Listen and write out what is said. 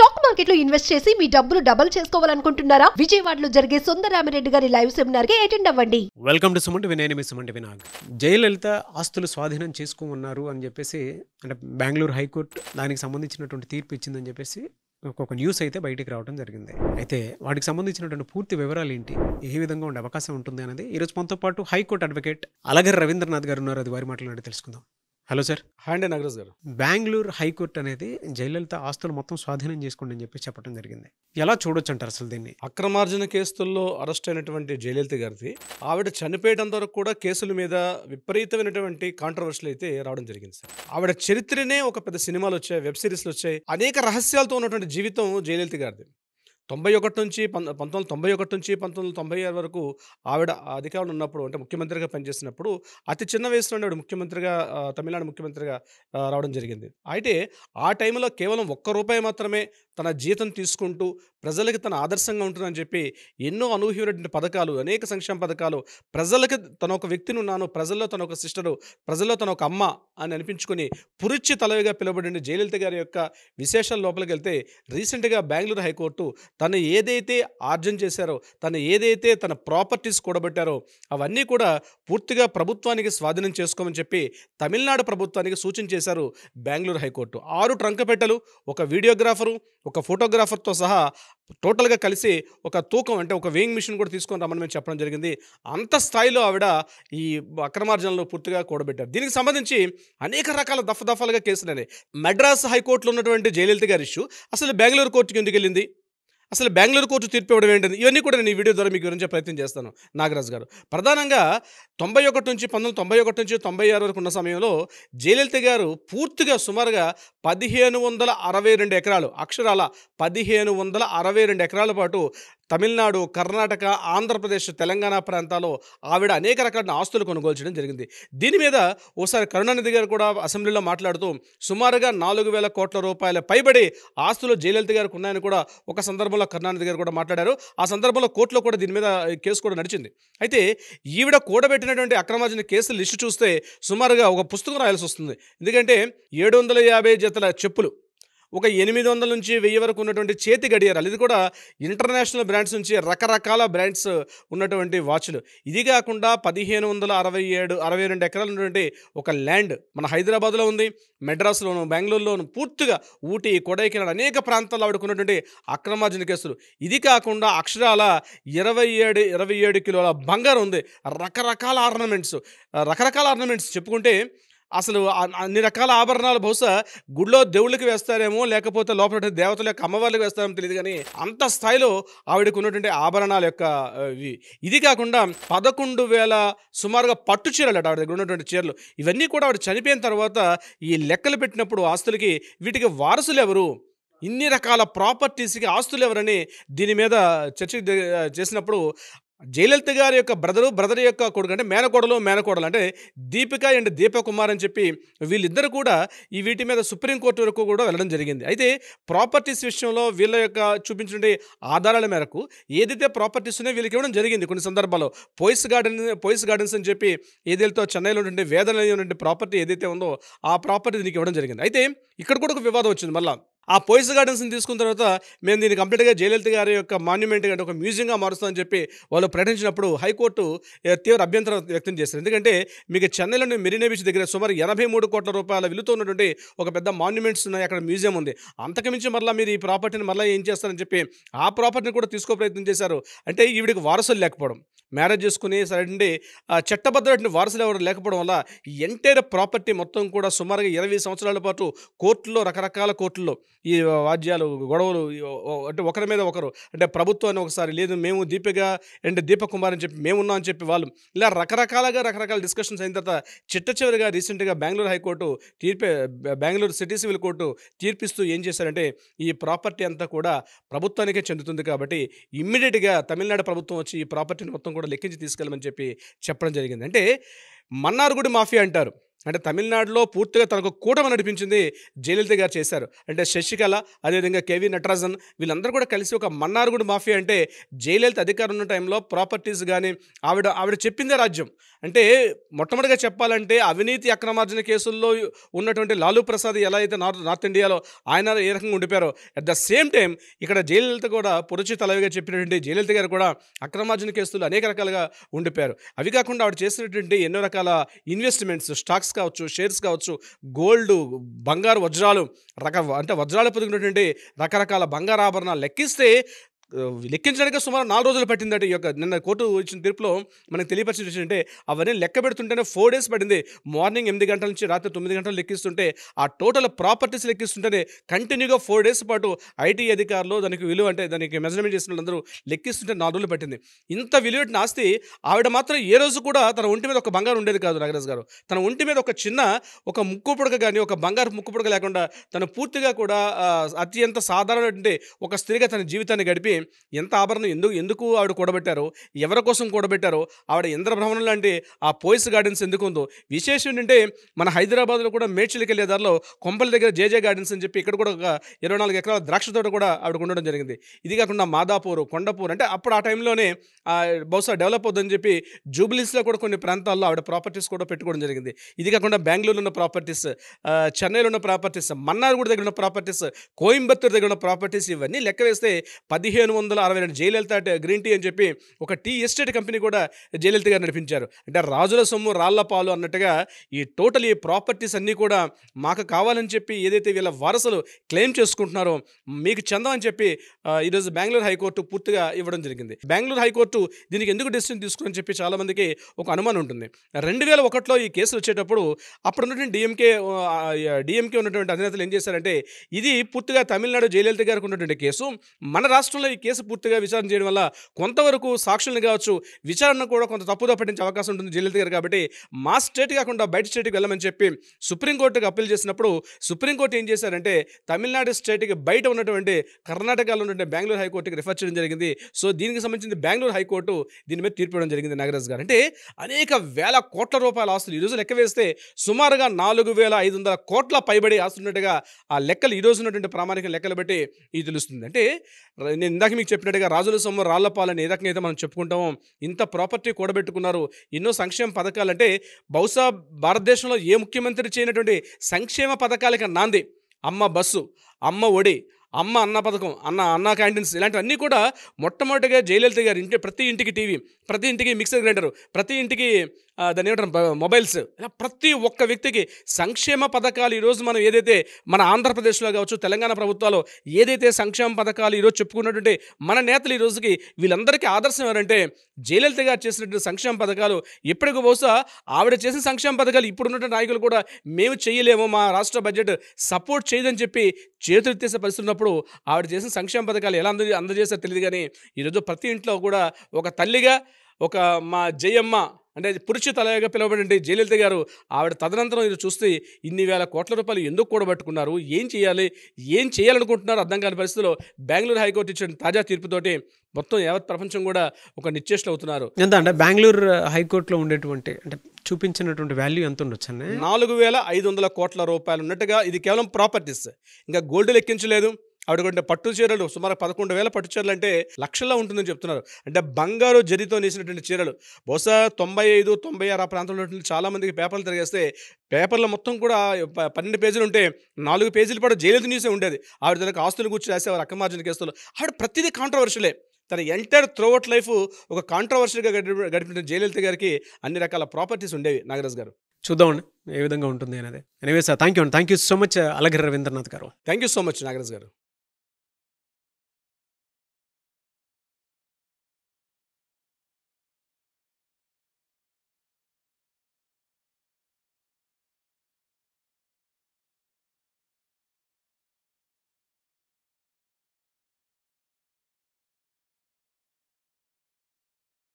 Stock market లో invest చేసి మీ డబ్బులు డబుల్ చేసుకోవాలనుకుంటున్నారా? విజయవాడలో జరిగే సుందరరామిరెడ్డి గారి లైవ్ సెమినార్ కి అటెండ్ అవ్వండి. Welcome to సుమంటి వినయని సుమంటి వినాగ్. జయలలిత ఆస్తులు స్వాధీనం చేసుకున్నారు అని చెప్పేసి అంటే బెంగళూరు హైకోర్టు దానికి సంబంధించినటువంటి తీర్పు ఇచ్చిందని చెప్పేసి ఒక న్యూస్ అయితే బయటికి రావడం జరిగింది. అయితే వాటికి సంబంధించినటువంటి పూర్తి వివరాలు ఏంటి, ఏ విధంగా ఉండే అవకాశం ఉంటుంది అనేది ఈరోజు మనతో పాటు హైకోర్టు అడ్వకేట్ అలగర్ రవీంద్రనాథ్ గారు ఉన్నారు. అది వారి మాట్లాడి తెలుసుకుందాం. Hello sir. హాయ్ నాగరాజ్ గారు. బెంగళూరు హైకోర్టు అనేది జయలలిత ఆస్తులు మొత్తం స్వాధీనం చేసుకోండి అని చెప్పి చెప్పడం జరిగింది. ఎలా చూడొచ్చు అంటారు అసలు దీన్ని? అక్రమార్జన కేసుల్లో అరెస్ట్ అయినటువంటి జయలలిత గారిది ఆవిడ చనిపోయేటంత వరకు కూడా కేసుల మీద విపరీతమైనటువంటి కాంట్రవర్షియల్ అయితే రావడం జరిగింది సార్. ఆవిడ చరిత్రనే ఒక పెద్ద సినిమాలు వచ్చాయి, వెబ్ సిరీస్లు వచ్చాయి, అనేక రహస్యాలతో ఉన్నటువంటి జీవితం జయలలిత గారిది. 1991 నుంచి 1996 వరకు ఆవిడ అధికారంలో ఉన్నప్పుడు, అంటే ముఖ్యమంత్రిగా పనిచేసినప్పుడు అతి చిన్న వయసులోనే ఆవిడ ముఖ్యమంత్రిగా తమిళనాడు ముఖ్యమంత్రిగా రావడం జరిగింది. అయితే ఆ టైంలో కేవలం ₹1 మాత్రమే తన జీతం తీసుకుంటూ ప్రజలకి తన ఆదర్శంగా ఉంటుందని చెప్పి ఎన్నో అనూహ్యమైనటువంటి పథకాలు, అనేక సంక్షేమ పథకాలు, ప్రజలకి తన ఒక వ్యక్తిని ఉన్నాను, ప్రజల్లో తన ఒక సిస్టరు, ప్రజల్లో తన ఒక అమ్మ అని అనిపించుకొని పురిచ్చి తలవిగా పిలువబడిన జయలలిత గారి యొక్క విశేషాల లోపలికి వెళ్తే రీసెంట్గా బెంగళూరు హైకోర్టు తను ఏదైతే ఆర్జన చేశారో, తను ఏదైతే తన ప్రాపర్టీస్ కూడబెట్టారో అవన్నీ కూడా పూర్తిగా ప్రభుత్వానికి స్వాధీనం చేసుకోమని చెప్పి తమిళనాడు ప్రభుత్వానికి సూచన చేశారు బెంగళూరు హైకోర్టు. 6 ట్రంకపెట్టెలు, ఒక వీడియోగ్రాఫరు, ఒక ఫోటోగ్రాఫర్తో సహా టోటల్గా కలిసి ఒక తూకం, అంటే ఒక వేయింగ్ మిషన్ కూడా తీసుకొని రమ్మని మేము చెప్పడం జరిగింది. అంత స్థాయిలో ఆవిడ ఈ అక్రమార్జనలో పూర్తిగా కూడబెట్టారు. దీనికి సంబంధించి అనేక రకాల దఫాలుగా కేసులనే. మద్రాస్ హైకోర్టులో ఉన్నటువంటి జయలలిత గారి ఇష్యూ అసలు బెంగళూరు కోర్టుకి ఎందుకు వెళ్ళింది, అసలు బెంగళూరు కోర్టు తీర్పు ఇవ్వడం ఏంటంది, ఇవన్నీ కూడా నేను ఈ వీడియో ద్వారా మీకు వివరించే ప్రయత్నం చేస్తాను నాగరాజు గారు. ప్రధానంగా 1991 నుంచి 96 వరకు ఉన్న సమయంలో జయలలిత గారు పూర్తిగా సుమారుగా 1562 ఎకరాలు, అక్షరాల 1562 ఎకరాల పాటు తమిళనాడు, కర్ణాటక, ఆంధ్రప్రదేశ్, తెలంగాణ ప్రాంతాల్లో ఆవిడ అనేక రకాల ఆస్తులు కొనుగోలు చేయడం జరిగింది. దీని మీద ఓసారి కరుణానిధి గారు కూడా అసెంబ్లీలో మాట్లాడుతూ సుమారుగా 4,000 కోట్ల రూపాయల పైబడి ఆస్తులు జయలలిత గారికి ఉన్నాయని కూడా ఒక సందర్భంలో కరుణానిధి గారు కూడా మాట్లాడారు. ఆ సందర్భంలో కోర్టులో కూడా దీని మీద కేసు కూడా నడిచింది. అయితే ఈవిడ కూడబెట్టినటువంటి అక్రమార్జన కేసుల లిస్టు చూస్తే సుమారుగా ఒక పుస్తకం రాయాల్సి వస్తుంది. ఎందుకంటే 750 జతల చెప్పులు, ఒక 800 నుంచి 1000 వరకు ఉన్నటువంటి చేతి గడియారాలు, ఇది కూడా ఇంటర్నేషనల్ బ్రాండ్స్ నుంచి రకరకాల బ్రాండ్స్ ఉన్నటువంటి వాచ్లు, ఇది కాకుండా 1562 ఎకరాలు ఉన్నటువంటి ఒక ల్యాండ్ మన హైదరాబాద్లో ఉంది, మెడ్రాస్లోను, బెంగళూరులోను, పూర్తిగా ఊటీ, కొడైకెనాల్ అనేక ప్రాంతాల్లో ఆవిడకున్నటువంటి అక్రమార్జన కేసులు. ఇది కాకుండా అక్షరాల 27 కిలోల బంగారం ఉంది, రకరకాల ఆర్నమెంట్స్ చెప్పుకుంటే అసలు అన్ని రకాల ఆభరణాలు బహుశా గుడిలో దేవుళ్ళకి వేస్తారేమో, లేకపోతే లోపల దేవతల యొక్క అమ్మవార్లకు వేస్తారేమో తెలియదు, కానీ అంత స్థాయిలో ఆవిడకు ఉన్నటువంటి ఆభరణాల యొక్క ఇది కాకుండా 11,000 సుమారుగా పట్టు చీరలు ఆవిడ దగ్గర ఉన్నటువంటి చీరలు, ఇవన్నీ కూడా ఆవిడ చనిపోయిన తర్వాత ఈ లెక్కలు పెట్టినప్పుడు ఆస్తులకి వీటికి వారసులు ఎవరు, ఇన్ని రకాల ప్రాపర్టీస్కి ఆస్తులు ఎవరని దీని మీద చర్చ చేసినప్పుడు జయలలిత గారి యొక్క బ్రదర్ యొక్క కొడుకు, అంటే మేనకోడలు అంటే దీపిక అండ్ దీపకుమార్ అని చెప్పి వీళ్ళిద్దరు కూడా ఈ వీటి మీద సుప్రీంకోర్టు వరకు కూడా వెళ్ళడం జరిగింది. అయితే ప్రాపర్టీస్ విషయంలో వీళ్ళ యొక్క చూపించిన ఆధారాల మేరకు ఏదైతే ప్రాపర్టీస్ ఉన్నాయో వీళ్ళకి ఇవ్వడం జరిగింది. కొన్ని సందర్భాల్లో పోయిస్ గార్డెన్స్ అని చెప్పి ఏదైతే చెన్నైలో ఉండే వేదన ఉన్నటువంటి ప్రాపర్టీ ఏదైతే ఉందో ఆ ప్రాపర్టీ దీనికి ఇవ్వడం జరిగింది. అయితే ఇక్కడ కూడా ఒక వివాదం వచ్చింది. మళ్ళీ ఆ పోయిస్ గార్డెన్స్ని తీసుకున్న తర్వాత మేము దీన్ని కంప్లీట్గా జయలలిత గారి యొక్క మాన్యుమెంట్ అంటే ఒక మ్యూజియంగా మారుస్తామని చెప్పి వాళ్ళు ప్రకటించినప్పుడు హైకోర్టు తీవ్ర అభ్యంతరం వ్యక్తం చేశారు. ఎందుకంటే మీకు చెన్నైలోని మెరీనా బీచ్ దగ్గర సుమారు 83 కోట్ల రూపాయల విలువతో ఉన్నటువంటి ఒక పెద్ద మాన్యుమెంట్స్ ఉన్నాయి, అక్కడ మ్యూజియం ఉంది, అంతకుమించి మళ్ళీ మీరు ఈ ప్రాపర్టీని మళ్ళీ ఏం చేస్తారని చెప్పి ఆ ప్రాపర్టీని కూడా తీసుకో ప్రయత్నం చేశారు. అంటే ఈవిడికి వారసులు లేకపోవడం, మ్యారేజ్ చేసుకుని సరే చట్టబద్ధమైన వారసులు ఎవరు లేకపోవడం వల్ల ఈ ఎంటైర్ ప్రాపర్టీ మొత్తం కూడా సుమారుగా 20 సంవత్సరాల పాటు కోర్టులో, రకరకాల కోర్టుల్లో ఈ వాద్యాలు, గొడవలు, అంటే ఒకరి మీద ఒకరు, అంటే ప్రభుత్వాన్ని ఒకసారి లేదు మేము దీపిక అండ్ దీపకుమార్ అని చెప్పి మేమున్నాం అని చెప్పి వాళ్ళు ఇలా రకరకాల డిస్కషన్స్ అయిన తర్వాత చివరిగా రీసెంట్గా Bengaluru high court Bengaluru city civil court తీర్పిస్తూ ఏం చేశారంటే ఈ ప్రాపర్టీ అంతా కూడా ప్రభుత్వానికే చెందుతుంది కాబట్టి ఇమ్మీడియట్గా తమిళనాడు ప్రభుత్వం వచ్చి ఈ ప్రాపర్టీని మొత్తం కూడా లెక్కించి తీసుకెళ్ళమని చెప్పి చెప్పడం జరిగింది. అంటే మన్నార్గుడి మాఫియా అంటారు. అంటే తమిళనాడులో పూర్తిగా తనకు కూటమి నడిపించింది జయలలిత గారు చేశారు. అంటే శశికళ, అదేవిధంగా కేవీ నటరాజన్ వీళ్ళందరూ కూడా కలిసి ఒక మన్నార్గుడి మాఫియా, అంటే జయలలిత అధికారం ఉన్న టైంలో ప్రాపర్టీస్ కానీ ఆవిడ చెప్పిందే రాజ్యం. అంటే మొట్టమొదటిగా చెప్పాలంటే అవినీతి అక్రమార్జన కేసుల్లో ఉన్నటువంటి లాలూ ప్రసాద్ ఎలా అయితే నార్త్ ఇండియాలో ఆయన ఏ రకంగా ఉండిపోయారో, అట్ ద సేమ్ టైం ఇక్కడ జయలలిత కూడా పురుచి తలవిగా చెప్పినటువంటి జయలలిత గారు కూడా అక్రమార్జన కేసులు అనేక రకాలుగా ఉండిపోయారు. అవి కాకుండా ఆవిడ చేసినటువంటి ఎన్నో రకాల ఇన్వెస్ట్మెంట్స్, స్టాక్స్ కావచ్చు, షేర్స్ కావచ్చు, గోల్డ్, బంగారు, వజ్రాలు, అంటే వజ్రాలు పొదిగినటువంటి రకరకాల బంగారు ఆభరణాలు లెక్కించడానికి సుమారు 4 రోజులు పట్టిందట. ఈ యొక్క నిన్న కోర్టు ఇచ్చిన తీర్పులో మనకు తెలియపరిచిన విషయం అంటే అవన్నీ లెక్క పెడుతుంటేనే 4 డేస్ పడింది. మార్నింగ్ 8 గంటల నుంచి రాత్రి 9 గంటలు లెక్కిస్తుంటే, ఆ టోటల్ ప్రాపర్టీస్ లెక్కిస్తుంటేనే కంటిన్యూగా 4 డేస్ పాటు ఐటీ అధికారులు దానికి విలువ, అంటే దానికి మెజర్మెంట్ చేసిన వాళ్ళందరూ లెక్కిస్తుంటే 4 రోజులు పట్టింది. ఇంత విలువైన ఆస్తి ఆవిడ మాత్రం ఏ రోజు కూడా తన ఒంటి మీద ఒక బంగారు ఉండేది కాదు. నాగరాజు గారు తన ఒంటి మీద ఒక చిన్న ముక్కు పుడక కానీ, ఒక బంగారు ముక్కు పుడక లేకుండా తను పూర్తిగా కూడా అత్యంత సాధారణటువంటి ఒక స్త్రీగా తన జీవితాన్ని గడిపి ఎంత ఆభరణం ఎందుకు ఆవిడ కూడబెట్టారో, ఎవరి కోసం కూడబెట్టారో, ఆవిడ ఇంద్రభ్రమణం లాంటి ఆ పోయిస్ గార్డెన్స్ ఎందుకు ఉందో. విశేషం ఏంటంటే మన హైదరాబాద్లో కూడా మేడ్చల్కి వెళ్ళే దారిలో కొంపల దగ్గర జేజే గార్డెన్స్ అని చెప్పి ఇక్కడ కూడా ఒక 24 ఎకరాల ద్రాక్ష తోట కూడా ఆవిడ ఉండడం జరిగింది. ఇది కాకుండా మాదాపూర్, కొండపూర్, అంటే అప్పుడు ఆ టైంలోనే బహుశా డెవలప్ అవుతుందని చెప్పి జూబిలీస్లో కూడా కొన్ని ప్రాంతాల్లో ఆవిడ ప్రాపర్టీస్ కూడా పెట్టుకోవడం జరిగింది. ఇది కాకుండా బెంగళూరులో ఉన్న ప్రాపర్టీస్, చెన్నైలో ఉన్న ప్రాపర్టీస్, మన్నార్గుడి దగ్గర ఉన్న ప్రాపర్టీస్, కోయంబత్తూరు దగ్గర ఉన్న ప్రాపర్టీస్, ఇవన్నీ లెక్క వేస్తే 1562 జయలలిత గ్రీన్ టీ అని చెప్పి ఒక టీ ఎస్టేట్ కంపెనీ కూడా జయలలిత గారు నడిపించారు. అంటే రాజుల సొమ్ము రాళ్ల పాలు అన్నట్టుగా ఈ టోటల్ ఈ ప్రాపర్టీస్ అన్నీ కూడా మాకు కావాలని చెప్పి ఏదైతే వీళ్ళ వారసులు క్లెయిమ్ చేసుకుంటున్నారో మీకు చందం అని చెప్పి ఈరోజు బెంగళూరు హైకోర్టు పూర్తిగా ఇవ్వడం జరిగింది. బెంగళూరు హైకోర్టు దీనికి ఎందుకు డెసిషన్ తీసుకుని చెప్పి చాలామందికి ఒక అనుమానం ఉంటుంది. 2001లో ఈ కేసులు వచ్చేటప్పుడు అప్పుడు ఉన్నటువంటి డిఎంకే ఉన్నటువంటి అధినేతలు ఏం చేశారంటే, ఇది పూర్తిగా తమిళనాడు జయలలిత గారికి ఉన్నటువంటి కేసు, మన రాష్ట్రంలో ఈ కేసు పూర్తిగా విచారణ చేయడం వల్ల కొంతవరకు సాక్షులను కావచ్చు, విచారణ కూడా కొంత తప్పుదో పట్టించే అవకాశం ఉంటుంది జయలలిత గారు. కాబట్టి మా స్టేట్ కాకుండా బయట స్టేట్కి వెళ్ళమని చెప్పి సుప్రీంకోర్టుకి అప్పీల్ చేసినప్పుడు సుప్రీంకోర్టు ఏం చేశారంటే తమిళనాడు స్టేట్కి బయట ఉన్నటువంటి కర్ణాటకలో ఉన్నటువంటి బెంగళూరు హైకోర్టుకి రిఫర్ చేయడం జరిగింది. సో దీనికి సంబంధించి బెంగళూరు హైకోర్టు దీని మీద తీర్పు ఇవ్వడం జరిగింది. నాగరాజు గారు అంటే అనేక వేల కోట్ల రూపాయల ఆస్తులు ఈరోజు లెక్క వేస్తే సుమారుగా 4500 కోట్ల పైబడి ఆస్తున్నట్టుగా ఆ లెక్కలు ఈరోజు ఉన్నటువంటి ప్రామాణిక లెక్కలు బట్టి ఇది తెలుస్తుంది. అంటే నేను ఇందాక మీకు చెప్పినట్టుగా రాజుల సొమ్ము రాళ్లపాలని ఏ రకంగా అయితే మనం చెప్పుకుంటామో, ఇంత ప్రాపర్టీ కూడబెట్టుకున్నారు, ఎన్నో సంక్షేమ పథకాలు, అంటే బహుశా భారతదేశంలో ఏ ముఖ్యమంత్రి చేయనటువంటి సంక్షేమ పథకాలకి నాంది అమ్మ బస్సు, అమ్మ ఒడి, అమ్మ అన్న పథకం, అన్న క్యాంటీన్స్, ఇలాంటివన్నీ కూడా మొట్టమొదటిగా జయలలిత గారు ప్రతి ఇంటికి టీవీ, ప్రతి ఇంటికి మిక్సర్ గ్రైండర్, ప్రతి ఇంటికి దాని ఏమంటారు మొబైల్స్, ఇలా ప్రతి ఒక్క వ్యక్తికి సంక్షేమ పథకాలు ఈరోజు మనం ఏదైతే మన ఆంధ్రప్రదేశ్లో కావచ్చు, తెలంగాణ ప్రభుత్వాలు ఏదైతే సంక్షేమ పథకాలు ఈరోజు చెప్పుకున్నటువంటి మన నేతలు ఈ రోజుకి వీళ్ళందరికీ ఆదర్శం ఎవరంటే జయలలిత గారు చేసినటువంటి సంక్షేమ పథకాలు. ఇప్పటికి బహుశా ఆవిడ చేసిన సంక్షేమ పథకాలు ఇప్పుడున్నటువంటి నాయకులు కూడా మేము చేయలేము, మా రాష్ట్ర బడ్జెట్ సపోర్ట్ చేయదని చెప్పి చేతులెత్తేసే పరిస్థితి ఉన్నప్పుడు ఆవిడ చేసిన సంక్షేమ పథకాలు ఎలా అందజేస్తారో తెలియదు. కానీ ఈరోజు ప్రతి ఇంట్లో కూడా ఒక తల్లిగా, ఒక మా జయమ్మ అంటే పురుష తలగా పిలువబడి జయలలిత గారు ఆవిడ తదనంతరం ఇది చూస్తే ఇన్ని వేల కోట్ల రూపాయలు ఎందుకు కూడబెట్టుకున్నారు, ఏం చేయాలనుకుంటున్నారు అర్థం కాని పరిస్థితిలో బెంగళూరు హైకోర్టు ఇచ్చిన తాజా తీర్పుతోటి మొత్తం యావత్ ప్రపంచం కూడా ఒక నిశ్చేష్లు అవుతున్నారు. ఎంత అంటే బెంగళూరు హైకోర్టులో ఉండేటువంటి అంటే చూపించినటువంటి వాల్యూ ఎంత ఉండొచ్చు అండి? 4500 కోట్ల రూపాయలు ఉన్నట్టుగా. ఇది కేవలం ప్రాపర్టీస్, ఇంకా గోల్డ్ లెక్కించలేదు. ఆవిడ పట్టు చీరలు సుమారు 11,000 పట్టు చీరలు అంటే లక్షల్లో ఉంటుందని చెప్తున్నారు. అంటే బంగారు జరీతో నేసినటువంటి చీరలు బహుశా 95, 96 ఆ ప్రాంతంలో చాలామందికి పేపర్లు తిరిగేస్తే పేపర్లో మొత్తం కూడా 12 పేజీలు ఉంటే 4 పేజీల పాటు జయలలిత న్యూసే ఉండేది. ఆవిడ తనకు ఆస్తులు కూర్చొని రాసేవారు అక్రమార్జన కేసులు. ఆవిడ ప్రతిదీ కాంట్రవర్షియలే. తన ఎంటైర్ త్రూఅవుట్ లైఫ్ ఒక కాంట్రవర్షియల్గా గడిపిన జయలలిత గారికి అన్ని రకాల ప్రాపర్టీస్ ఉండేవి. నాగరాజ్ గారు చూద్దామండి ఏ విధంగా ఉంటుంది అనేది. Anyways thank you so much Alagiri Ravindranath గారు. Thank you so much Nagaraj గారు.